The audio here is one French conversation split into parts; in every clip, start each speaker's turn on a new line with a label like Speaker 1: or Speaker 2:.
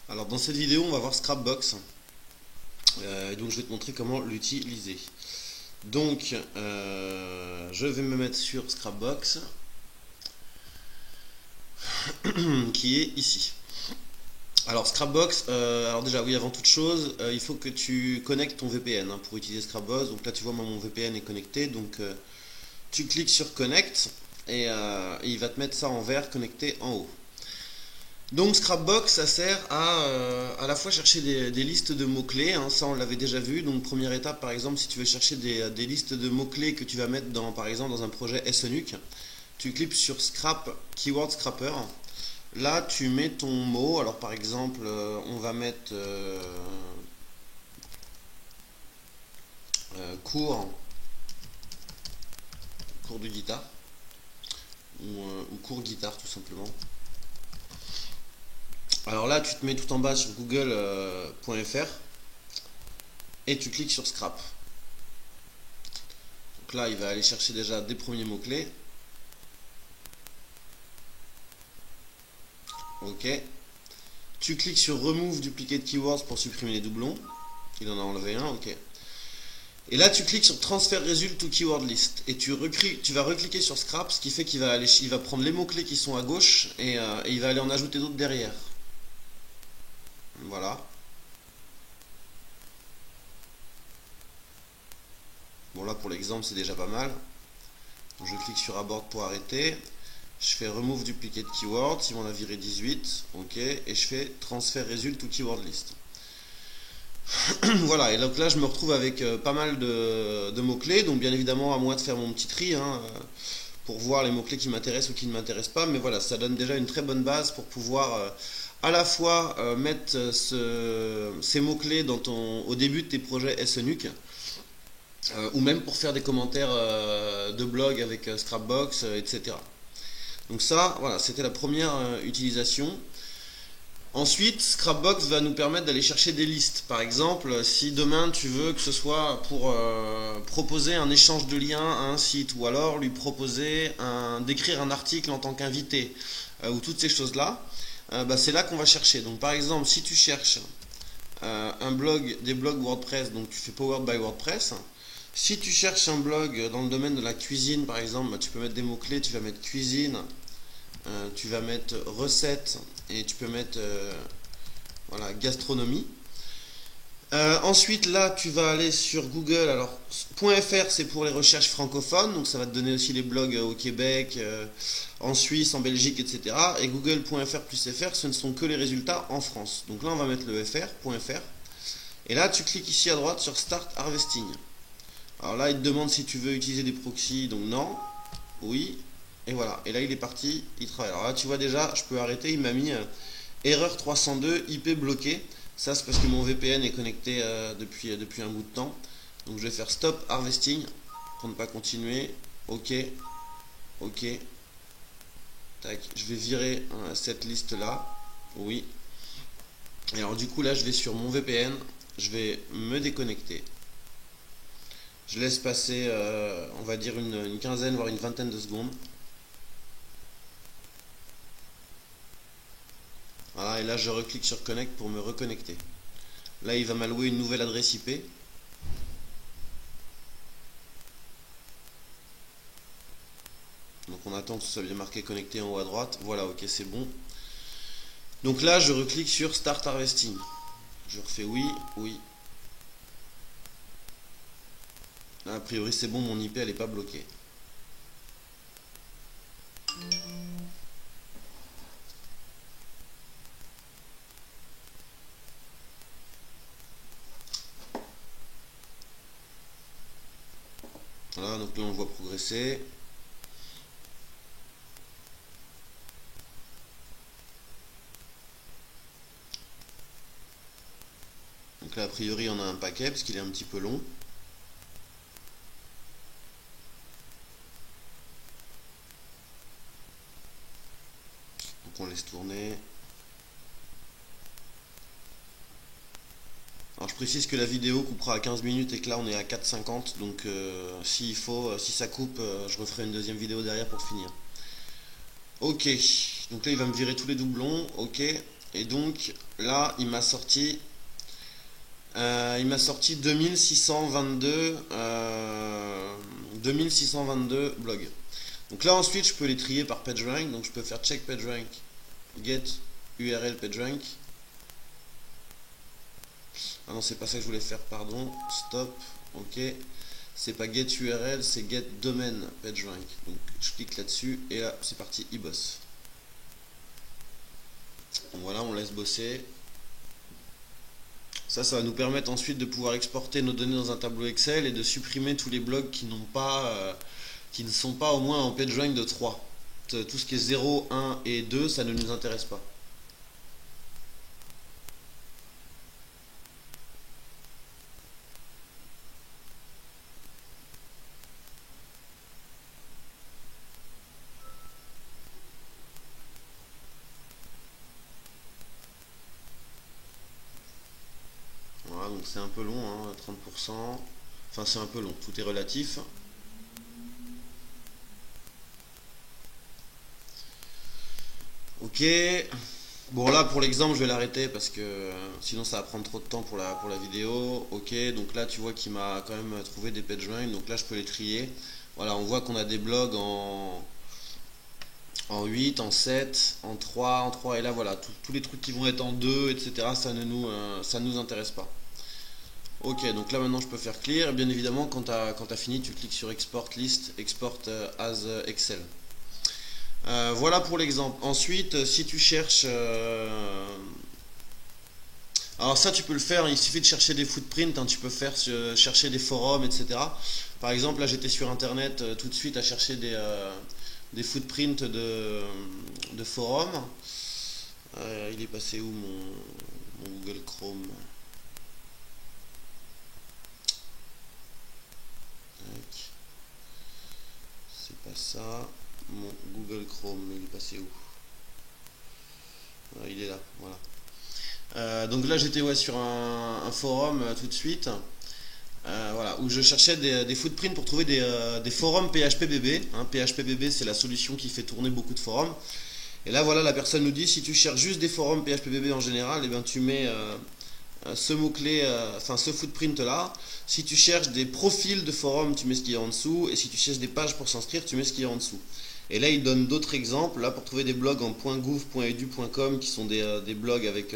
Speaker 1: Alors dans cette vidéo on va voir Scrapbox. Donc je vais te montrer comment l'utiliser. Donc je vais me mettre sur Scrapbox qui est ici. Alors Scrapbox, alors déjà oui, avant toute chose, il faut que tu connectes ton VPN pour utiliser Scrapbox. Donc là tu vois, moi mon VPN est connecté, donc tu cliques sur Connect et il va te mettre ça en vert connecté en haut. Donc Scrapbox, ça sert à la fois chercher des listes de mots-clés, ça on l'avait déjà vu. Donc première étape, par exemple, si tu veux chercher des listes de mots-clés que tu vas mettre dans, par exemple, dans un projet SNUC, tu cliques sur Scrap, Keyword Scrapper. Là tu mets ton mot, alors par exemple on va mettre cours de guitare ou cours guitare tout simplement. Alors là, tu te mets tout en bas sur google.fr et tu cliques sur Scrap. Donc là, il va aller chercher déjà des premiers mots-clés. Ok. Tu cliques sur Remove Duplicate Keywords pour supprimer les doublons. Il en a enlevé un, ok. Et là, tu cliques sur Transfer Result to Keyword List. Et tu vas recliquer sur Scrap, ce qui fait qu'il va prendre les mots-clés qui sont à gauche et il va aller en ajouter d'autres derrière. Voilà. Bon là pour l'exemple c'est déjà pas mal. Donc, je clique sur Abort pour arrêter. Je fais Remove Duplicate Keywords, il m'en a viré 18. Ok. Et je fais Transfer Result to Keyword List. Voilà, et donc là je me retrouve avec pas mal de mots-clés. Donc bien évidemment à moi de faire mon petit tri pour voir les mots-clés qui m'intéressent ou qui ne m'intéressent pas. Mais voilà, ça donne déjà une très bonne base pour pouvoir à la fois mettre ces mots-clés au début de tes projets SNUC, ou même pour faire des commentaires de blog avec Scrapbox, etc. Donc ça, voilà, c'était la première utilisation. Ensuite, Scrapbox va nous permettre d'aller chercher des listes. Par exemple, si demain tu veux que ce soit pour proposer un échange de liens à un site, ou alors lui proposer d'écrire un article en tant qu'invité, ou toutes ces choses-là, c'est là qu'on va chercher. Donc par exemple, si tu cherches des blogs WordPress, donc tu fais Powered by WordPress. Si tu cherches un blog dans le domaine de la cuisine, par exemple, tu peux mettre des mots-clés, tu vas mettre cuisine, tu vas mettre recettes, et tu peux mettre voilà, gastronomie. Ensuite, là, tu vas aller sur Google. Alors, .fr, c'est pour les recherches francophones, donc ça va te donner aussi les blogs au Québec, en Suisse, en Belgique, etc. Et Google.fr plus FR, ce ne sont que les résultats en France. Donc là, on va mettre le .fr. Et là, tu cliques ici à droite sur Start Harvesting. Alors là, il te demande si tu veux utiliser des proxys, donc non, oui, et voilà. Et là, il est parti, il travaille. Alors là, tu vois déjà, je peux arrêter, il m'a mis erreur 302, IP bloqué. Ça, c'est parce que mon VPN est connecté depuis un bout de temps. Donc je vais faire Stop Harvesting pour ne pas continuer. Ok, ok. Tac, je vais virer cette liste-là. Oui. Et alors du coup, là, je vais sur mon VPN. Je vais me déconnecter. Je laisse passer, on va dire, une quinzaine, voire une vingtaine de secondes. Voilà, et là, je reclique sur Connect pour me reconnecter. Là, il va m'allouer une nouvelle adresse IP. Donc, on attend que ce soit bien marqué connecté en haut à droite. Voilà, ok, c'est bon. Donc là, je reclique sur Start Harvesting. Je refais oui, oui. Là, a priori, c'est bon, mon IP, elle n'est pas bloquée. Voilà, donc là, on voit progresser. Donc là, a priori, on a un paquet, parce qu'il est un petit peu long. Donc on laisse tourner. Alors je précise que la vidéo coupera à 15 minutes et que là on est à 4,50. Donc si ça coupe, je referai une deuxième vidéo derrière pour finir. Ok, donc là il va me virer tous les doublons. Ok, Et donc là, il m'a sorti 2622 blogs. Donc là ensuite je peux les trier par PageRank. Donc je peux faire check PageRank, get URL PageRank. Ah non, c'est pas ça que je voulais faire, pardon. Stop. Ok. C'est pas get URL, c'est get domain PageRank. Donc je clique là-dessus et là c'est parti, il bosse. Donc voilà, on laisse bosser. Ça va nous permettre ensuite de pouvoir exporter nos données dans un tableau Excel et de supprimer tous les blogs qui qui ne sont pas au moins en PageRank de 3. Tout ce qui est 0, 1 et 2, ça ne nous intéresse pas. Voilà, donc c'est un peu long, hein, 30%. Enfin, c'est un peu long, tout est relatif. Ok. Bon, là pour l'exemple, je vais l'arrêter parce que sinon ça va prendre trop de temps pour la vidéo. Ok, donc là tu vois qu'il m'a quand même trouvé des PageRank. Donc là je peux les trier. Voilà, on voit qu'on a des blogs en 8, en 7, en 3. Et là voilà, tous les trucs qui vont être en 2, etc. Ça ne nous intéresse pas. Ok, donc là maintenant je peux faire clear. Et bien évidemment, quand tu as fini, tu cliques sur Export List, Export as Excel. Voilà pour l'exemple. Ensuite, si tu cherches... alors ça, tu peux le faire, il suffit de chercher des footprints, hein, tu peux chercher des forums, etc. Par exemple, là j'étais sur Internet tout de suite à chercher des footprints de forums. Il est passé où mon Google Chrome? C'est pas ça. Mon Google Chrome, il est passé où? Il est là, voilà. Donc là j'étais sur un forum tout de suite. Voilà, où je cherchais des footprints pour trouver des forums PHPBB. Hein, PHPBB, c'est la solution qui fait tourner beaucoup de forums. Et là, voilà, la personne nous dit, si tu cherches juste des forums PHPBB en général, eh bien, tu mets ce mot-clé, enfin ce footprint là. Si tu cherches des profils de forums, tu mets ce qui est en dessous. Et si tu cherches des pages pour s'inscrire, tu mets ce qui est en dessous. Et là, il donne d'autres exemples. Là, pour trouver des blogs en .gouv.edu.com, qui sont des blogs avec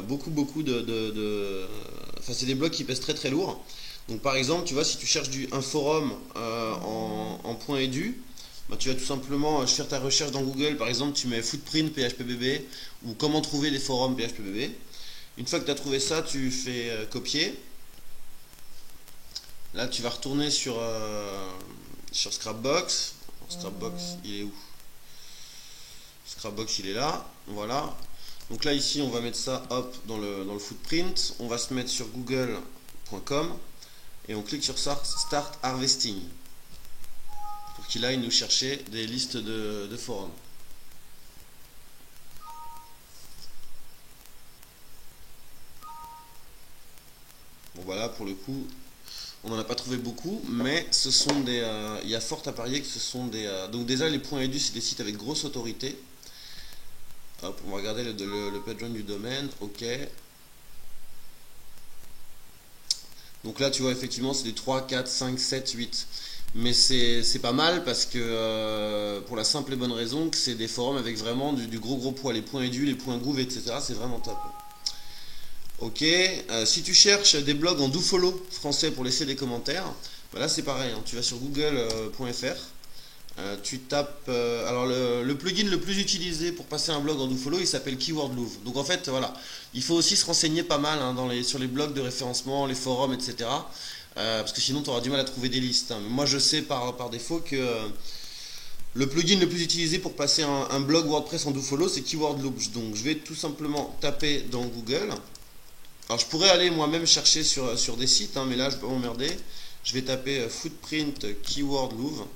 Speaker 1: beaucoup enfin, c'est des blogs qui pèsent très très lourd. Donc par exemple, tu vois, si tu cherches un forum en .edu, bah, tu vas tout simplement faire ta recherche dans Google. Par exemple, tu mets footprint PHPBB ou comment trouver des forums PHPBB. Une fois que tu as trouvé ça, tu fais copier. Là, tu vas retourner sur Scrapbox. Scrapbox, il est où? Scrapbox, il est là. Voilà. Donc là, ici, on va mettre ça, hop, dans le footprint. On va se mettre sur google.com et on clique sur Start Harvesting pour qu'il aille nous chercher des listes de forums. Bon, voilà, pour le coup, on n'en a pas trouvé beaucoup, mais ce sont il y a fort à parier que ce sont donc déjà, les .edu, c'est des sites avec grosse autorité. Hop, on va regarder le PageRank du domaine. Ok. Donc là, tu vois, effectivement, c'est des 3, 4, 5, 7, 8. Mais c'est pas mal parce que, pour la simple et bonne raison que c'est des forums avec vraiment du gros poids. Les .edu, les .gouv, etc. C'est vraiment top. Ok. Si tu cherches des blogs en dofollow français pour laisser des commentaires, bah là c'est pareil. Hein. Tu vas sur google.fr. Tu tapes. Alors le plugin le plus utilisé pour passer un blog en dofollow, il s'appelle Keyword Louvre. Donc en fait, voilà, il faut aussi se renseigner pas mal hein, sur les blogs de référencement, les forums, etc. Parce que sinon, tu auras du mal à trouver des listes. Hein. Mais moi, je sais par défaut que le plugin le plus utilisé pour passer un blog WordPress en dofollow, c'est Keyword Louvre. Donc je vais tout simplement taper dans Google. Alors je pourrais aller moi-même chercher sur des sites, hein, mais là, je vais pas m'emmerder. Je vais taper footprint Keyword Louvre.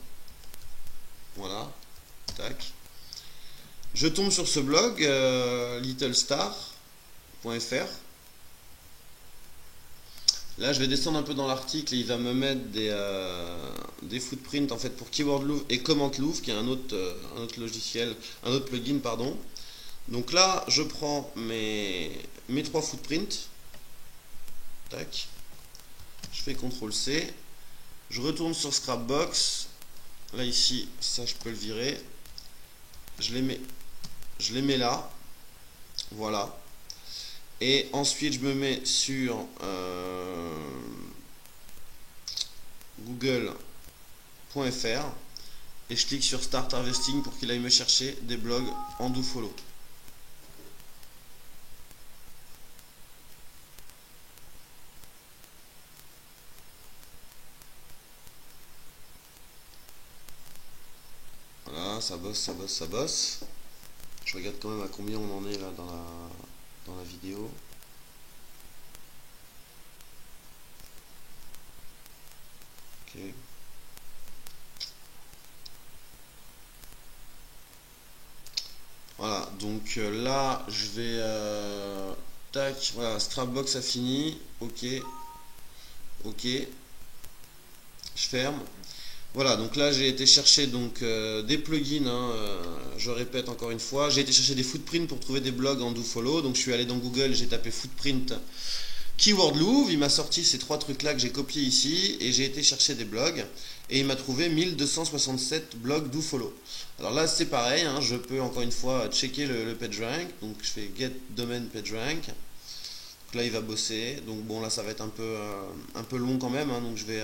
Speaker 1: Voilà, tac. Je tombe sur ce blog, littlestar.fr. Là, je vais descendre un peu dans l'article et il va me mettre des footprints en fait pour Keyword Louvre et Comment Louvre, qui est un autre logiciel, un autre plugin, pardon. Donc là, je prends mes 3 footprints. Tac. Je fais CTRL-C. Je retourne sur Scrapbox. Là, ici, ça, je peux le virer. Je les mets là. Voilà. Et ensuite, je me mets sur google.fr et je clique sur Start Harvesting pour qu'il aille me chercher des blogs en dofollow. Voilà, ça bosse, ça bosse, ça bosse. Je regarde quand même à combien on en est là dans la vidéo. Ok. Voilà, donc là je vais tac, voilà, Scrapbox a fini. Ok, ok, je ferme. Voilà, donc là j'ai été chercher donc des plugins, hein, je répète encore une fois, j'ai été chercher des footprints pour trouver des blogs en dofollow. Donc je suis allé dans Google, j'ai tapé footprint keyword Louvre, il m'a sorti ces 3 trucs là que j'ai copiés ici et j'ai été chercher des blogs et il m'a trouvé 1267 blogs dofollow. Alors là c'est pareil, hein, je peux encore une fois checker le PageRank, donc je fais get domain PageRank. Donc là il va bosser, donc bon là ça va être un peu long quand même, hein, donc je vais...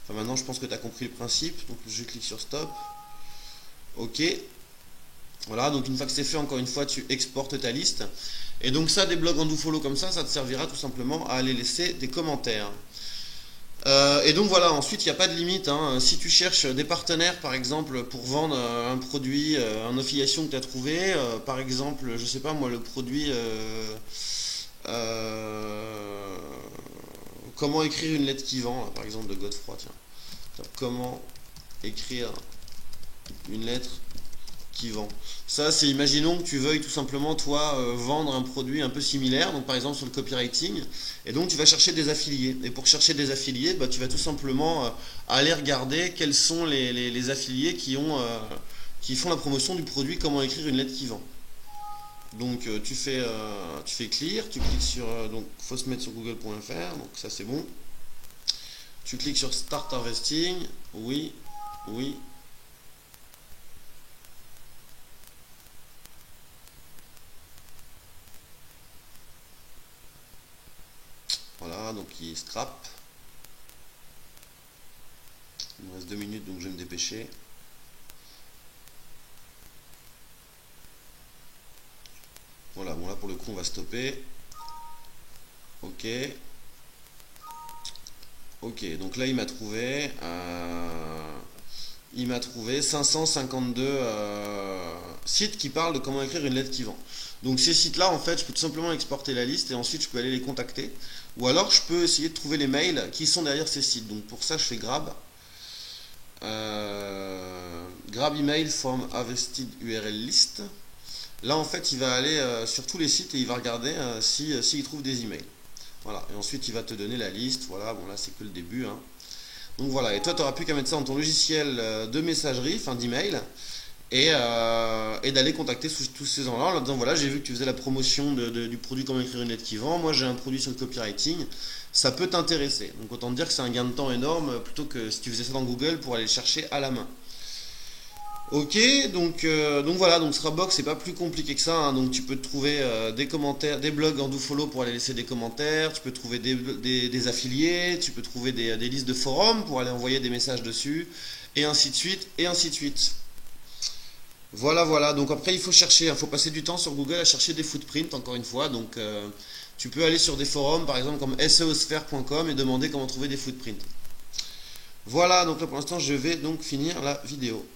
Speaker 1: Enfin, maintenant je pense que tu as compris le principe, donc je clique sur stop. Ok. Voilà, donc une fois que c'est fait, encore une fois, tu exportes ta liste. Et donc ça, des blogs en dofollow comme ça te servira tout simplement à aller laisser des commentaires. Et donc voilà, ensuite il n'y a pas de limite, hein. Si tu cherches des partenaires par exemple pour vendre un produit, en affiliation que tu as trouvé, par exemple, je sais pas moi, le produit comment écrire une lettre qui vend, par exemple de Godefroy, tiens. Comment écrire une lettre qui vend. Ça, c'est, imaginons que tu veuilles tout simplement, toi, vendre un produit un peu similaire, donc par exemple sur le copywriting, et donc tu vas chercher des affiliés. Et pour chercher des affiliés, bah, tu vas tout simplement aller regarder quels sont les affiliés qui font la promotion du produit, comment écrire une lettre qui vend. Donc tu fais clear, tu cliques sur, donc faut se mettre sur google.fr, donc ça c'est bon. Tu cliques sur Start Harvesting, oui, oui. Voilà, donc il scrap. Il me reste 2 minutes, donc je vais me dépêcher. Voilà, bon là pour le coup on va stopper. Ok. Ok, donc là il m'a trouvé 552 sites qui parlent de comment écrire une lettre qui vend. Donc ces sites-là, en fait, je peux tout simplement exporter la liste et ensuite je peux aller les contacter. Ou alors je peux essayer de trouver les mails qui sont derrière ces sites. Donc pour ça, je fais grab. Grab email from harvested URL list. Là, en fait, il va aller sur tous les sites et il va regarder s'il trouve des emails. Voilà, et ensuite il va te donner la liste. Voilà, bon là c'est que le début, hein. Donc voilà, et toi tu n'auras plus qu'à mettre ça dans ton logiciel de messagerie, enfin d'email, et d'aller contacter tous ces gens-là en leur disant voilà, j'ai vu que tu faisais la promotion du produit Comment écrire une lettre qui vend, moi j'ai un produit sur le copywriting, ça peut t'intéresser. Donc autant te dire que c'est un gain de temps énorme plutôt que si tu faisais ça dans Google pour aller le chercher à la main. Ok, donc voilà, donc Scrapbox c'est pas plus compliqué que ça, hein. Donc tu peux trouver des commentaires, des blogs en dofollow pour aller laisser des commentaires, tu peux trouver des affiliés, tu peux trouver des listes de forums pour aller envoyer des messages dessus, et ainsi de suite, et ainsi de suite. Voilà, voilà, donc après il faut chercher, il faut passer du temps sur Google à chercher des footprints, encore une fois, donc tu peux aller sur des forums, par exemple comme seosphere.com et demander comment trouver des footprints. Voilà, donc là pour l'instant je vais donc finir la vidéo.